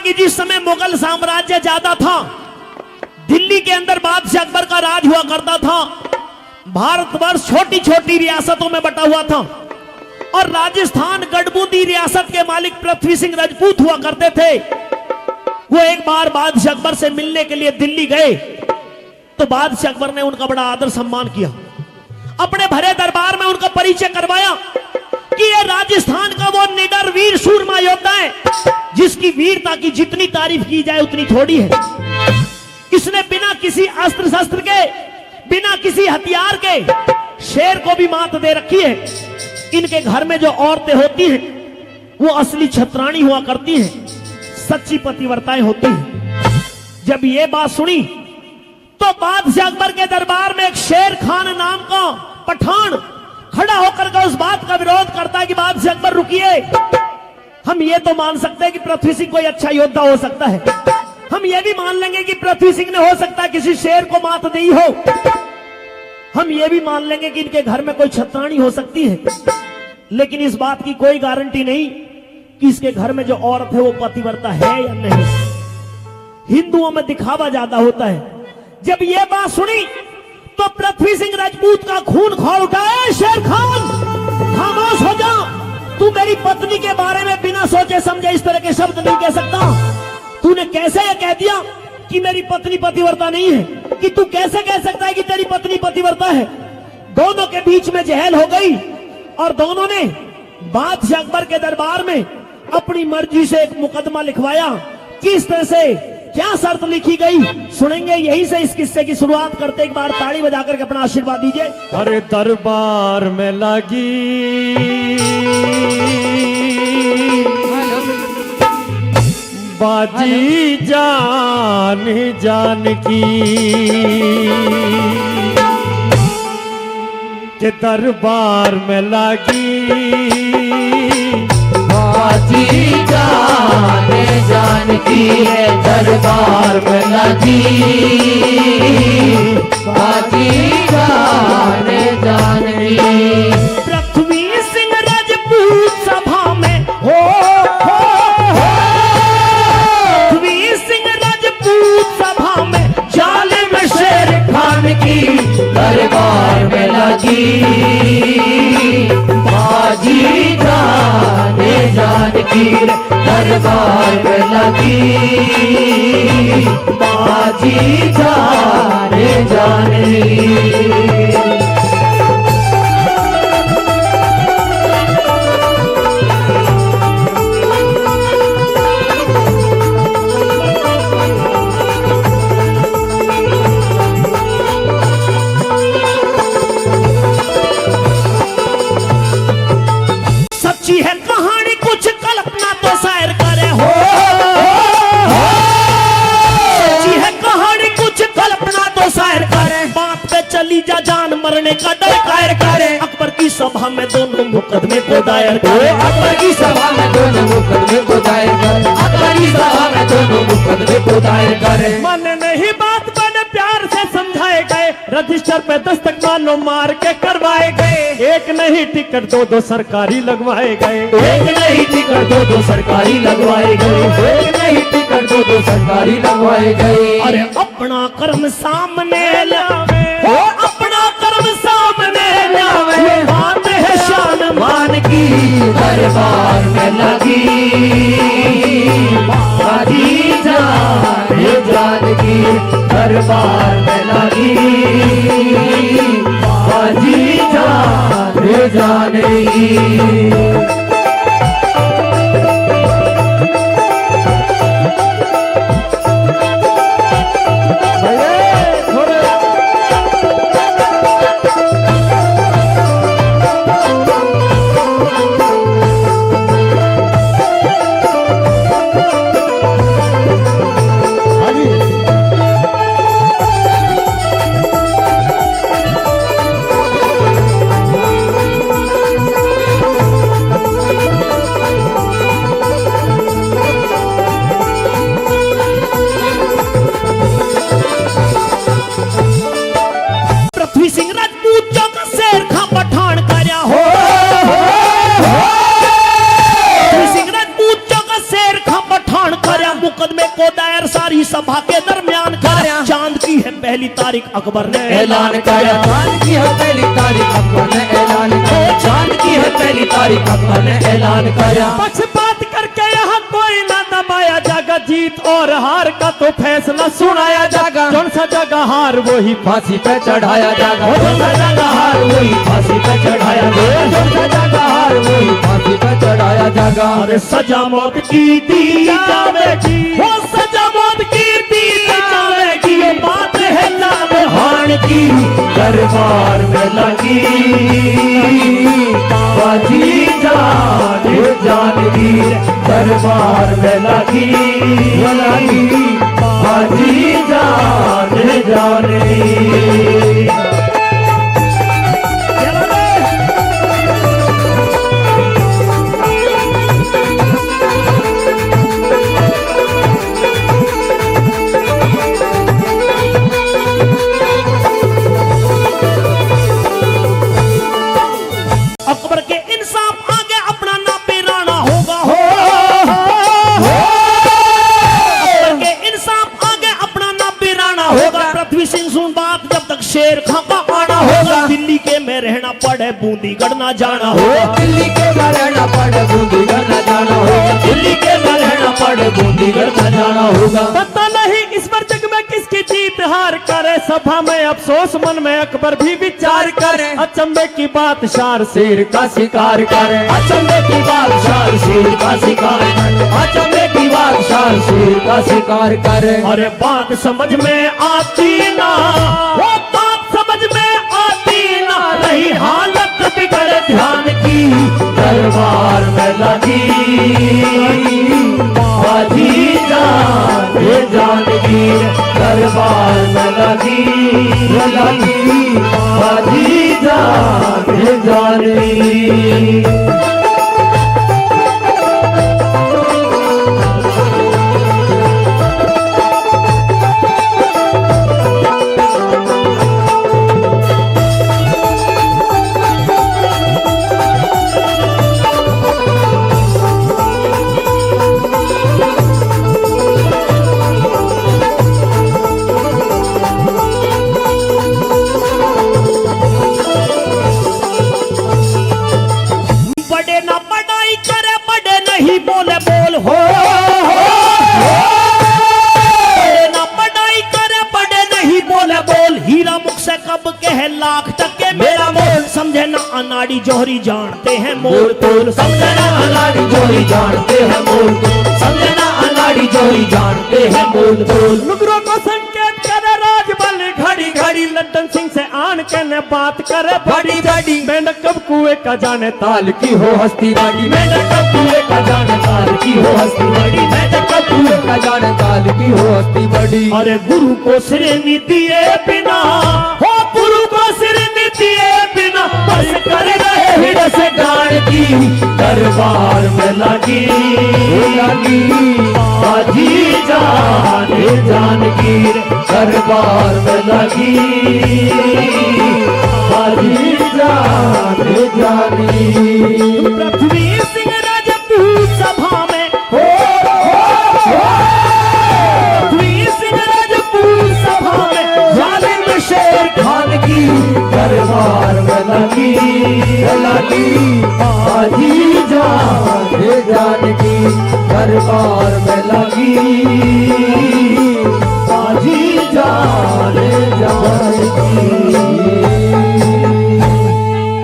कि जिस समय मुगल साम्राज्य ज्यादा था, दिल्ली के अंदर बादशाह अकबर का राज हुआ करता था, भारतवर्ष छोटी छोटी रियासतों में बटा हुआ था और राजस्थान गढ़बूंदी रियासत के मालिक पृथ्वी सिंह राजपूत हुआ करते थे। वो एक बार बादशाह अकबर से मिलने के लिए दिल्ली गए तो बादशाह अकबर ने उनका बड़ा आदर सम्मान किया, अपने भरे दरबार में उनका परिचय करवाया कि ये राजस्थान का वो निडर वीर सूरमा योद्धा है जिसकी वीरता की जितनी तारीफ की जाए उतनी थोड़ी है। इसने बिना किसी अस्त्र शस्त्र के, बिना किसी हथियार के शेर को भी मात दे रखी है। इनके घर में जो औरतें होती हैं वो असली छतरानी हुआ करती हैं, सच्ची पतिव्रताएं होती हैं। जब ये बात सुनी तो बादशाह अकबर के दरबार में एक शेर खान नाम का पठान खड़ा होकर के उस बात का विरोध करता है कि बादशाह अकबर रुकिए, हम ये तो मान सकते हैं कि पृथ्वी सिंह कोई अच्छा योद्धा हो सकता है, हम ये भी मान लेंगे कि पृथ्वी सिंह ने हो सकता है किसी शेर को मात दी हो, हम ये भी मान लेंगे कि इनके घर में कोई छतरानी हो सकती है, लेकिन इस बात की कोई गारंटी नहीं कि इसके घर में जो औरत है वो पतिव्रता है या नहीं। हिंदुओं में दिखावा ज्यादा होता है। जब ये बात सुनी तो पृथ्वी सिंह राजपूत का खून खौल उठा। शेर खान, खामोश हो जा, तू मेरी पत्नी के बारे में बिना सोचे समझे इस तरह के शब्द नहीं कह सकता। तूने कैसे ये कह दिया कि मेरी पत्नी पतिव्रता नहीं है, कि तू कैसे कह सकता है कि तेरी पत्नी पतिव्रता है। दोनों के बीच में जहल हो गई और दोनों ने बादशाह अकबर के दरबार में अपनी मर्जी से एक मुकदमा लिखवाया। किस तरह से, क्या शर्त लिखी गई, सुनेंगे। यही से इस किस्से की शुरुआत करते, एक बार ताली बजाकर के अपना आशीर्वाद दीजिए। अरे दरबार में लगी बाजी जान जान की, के दरबार में लगी बाजी जान की है, दरबार में लगी बाजी जान की। पृथ्वी सिंह राजपूत सभा में हो, पृथ्वी सिंह राजपूत सभा में जालिम शेर खान की दरबार में लगी बाजी जान की, दरबार में लगी बाजी जान की। सच्ची है कहानी कुछ कल्पना तो शायर करे हो, सच्ची है कहानी कुछ कल्पना तो शायर करे। बात पे चली जा जान मरने का डर कायर करे। अकबर की सभा में दोनों मुकदमे को दायर करे, अकबर की सभा में दोनों मुकदमे को दायर करे, अकबर की सभा में दोनों मुकदमे को दायर करे। मन नहीं बात बने प्यार से समझाए गए, रजिस्टर पे दस्तक मानो मार के करवाए गए। एक नहीं टिकट दो सरकारी लगवाए गए, एक नहीं टिकट दो सरकारी लगवाए गए, एक नहीं टिकट दो सरकारी लगवाए गए। अरे अपना कर्म सामने लावे, हो अपना कर्म सामने लावे, बात है शान मान की दरबार में लगी बाजी जान की, दरबार में लगी बाजी जान की। सारी सभा के दरमियान कराया। चांद की है पहली तारीख अकबर ने ऐलान कराया। चांद की है पहली तारीख अकबर ने ऐलान कराया। चांद की है पहली तारीख अकबर ने ऐलान कराया। पक्षपात करके यहाँ कोई ना दबाया जागा, जीत और हार का तो फैसला सुनाया जागा। कौन सा जगह हार वही फांसी पे चढ़ाया जाएगा। कौन सा जगह हार वही फांसी पे चढ़ाया जाएगा। कौन सा जगह हार वही फांसी पे चढ़ाया जाएगा। अरे सजा मौत की दी जावेगी, वो सजा मौत की दी जावेगी। ये बात है लाल हाण की दरबार में लगी बाजी जानगी। दरबार में लगी बाजी जानगी। अकबर के इंसाफ आगे अपना ना पिराना होगा। अकबर के इंसाफ आगे अपना ना पिराना होगा। पृथ्वी सिंह सुन बात जब तक शेर खां का आना होगा। दिल्ली के में रहना पड़े बूंदीगढ़ ना जाना होगा। दिल्ली के में रहना पड़े बूंदीगढ़ न जाना होगा। दिल्ली के में रहना पड़े बूंदीगढ़ न जाना होगा। पता नहीं इस बार जग में किसकी जीत हार करे। सभा में अफसोस मन में अकबर भी विचार करे। अचंभे की बात शार शेर का शिकार करे। अचंभे की बात शार शेर का शिकार करे। अचंभे की बात शार शेर का शिकार करे। अरे बात समझ में आती ना, वो बात समझ में आती ना। रही हालत बिगड़ ध्यान की दरबार में लगी बाजी जानगी। दरबार में लगी बाजी जानगी। बड़े ना पढ़ाई करे, बड़े नहीं बोले बोल हो। बड़े ना पढ़ाई करे, बड़े नहीं बोले बोल। हीरा मुख से कब कहे लाख टके मेरा मोल। समझे ना अनाड़ी जोहरी जानते हैं मोल तोल। समझे ना अनाड़ी जोहरी जानते हैं मोल तोल। समझे ना अनाड़ी जोहरी जानते हैं मोल तोल। नुकरों को संकेत करे राजबल घड़ी घड़ी। लड्डन सिंह से आन के ने बात करे बड़ी बड़ी। मेंढक कब कुएं का जाने ताल की हो हस्ती बड़ी। मेंढक कब कुएं का जाने ताल की हो हस्ती बड़ी। मेंढक कब कुएं का जाने ताल की हो हस्ती बड़ी। अरे गुरु को श्रेणी दिए बिना, हो गुरु को श्रेणी दिए बिना बस कर रहे हिरस गाड़ की दरबार में लगी बाजी जानगी। दरबार में लगी बाजी जानगी। पृथ्वी सिंह राजपूत सभा में, पृथ्वी सिंह राजपूत सभा में जालिम शेर खान की दरबार में लगी बाजी जानगी। दरबार में लगी